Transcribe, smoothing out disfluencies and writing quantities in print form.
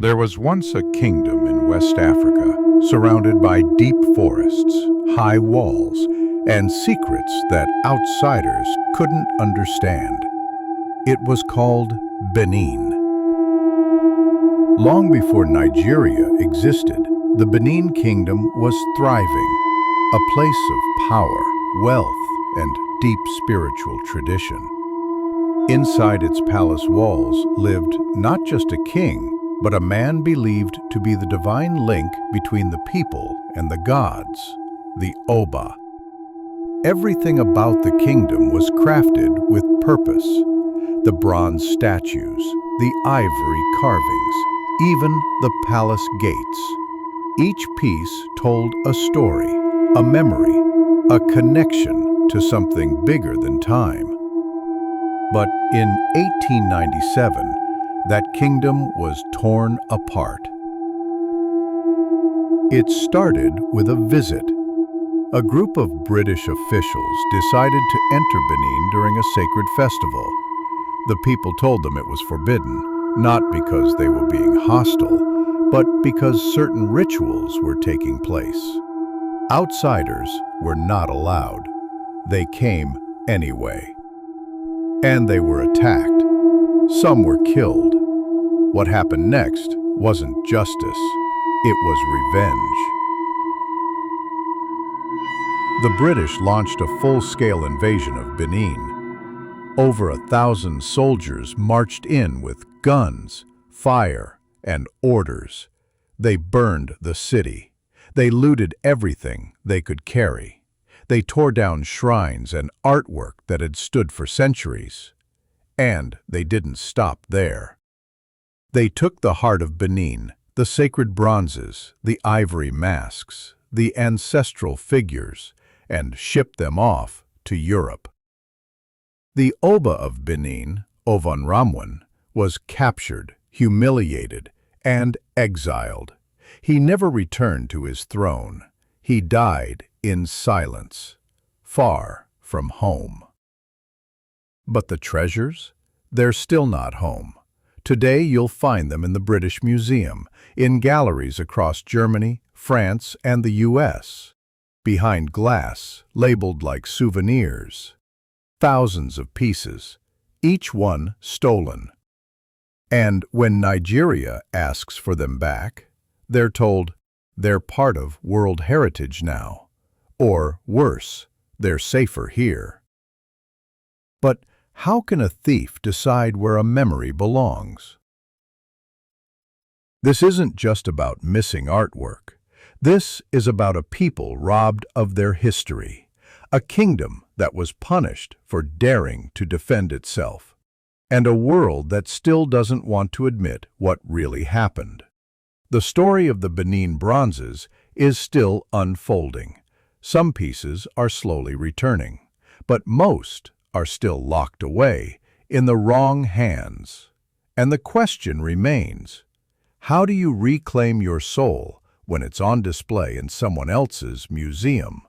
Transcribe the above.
There was once a kingdom in West Africa, surrounded by deep forests, high walls, and secrets that outsiders couldn't understand. It was called Benin. Long before Nigeria existed, the Benin kingdom was thriving, a place of power, wealth, and deep spiritual tradition. Inside its palace walls lived not just a king, but a man believed to be the divine link between the people and the gods, the Oba. Everything about the kingdom was crafted with purpose. The bronze statues, the ivory carvings, even the palace gates. Each piece told a story, a memory, a connection to something bigger than time. But in 1897, that kingdom was torn apart. It started with a visit. A group of British officials decided to enter Benin during a sacred festival. The people told them it was forbidden, not because they were being hostile, but because certain rituals were taking place. Outsiders were not allowed. They came anyway. And they were attacked. Some were killed. What happened next wasn't justice, it was revenge. The British launched a full-scale invasion of Benin. Over 1,000 soldiers marched in with guns, fire, and orders. They burned the city. They looted everything they could carry. They tore down shrines and artwork that had stood for centuries. And they didn't stop there. They took the heart of Benin, the sacred bronzes, the ivory masks, the ancestral figures, and shipped them off to Europe. The Oba of Benin, Ovonramwen, was captured, humiliated, and exiled. He never returned to his throne. He died in silence, far from home. But the treasures? They're still not home. Today you'll find them in the British Museum, in galleries across Germany, France, and the US. Behind glass, labeled like souvenirs. Thousands of pieces, each one stolen. And when Nigeria asks for them back, they're told they're part of World Heritage now. Or worse, they're safer here. But how can a thief decide where a memory belongs? This isn't just about missing artwork. This is about a people robbed of their history, a kingdom that was punished for daring to defend itself, and a world that still doesn't want to admit what really happened. The story of the Benin bronzes is still unfolding. Some pieces are slowly returning, but most are still locked away in the wrong hands. And the question remains, how do you reclaim your soul when it's on display in someone else's museum?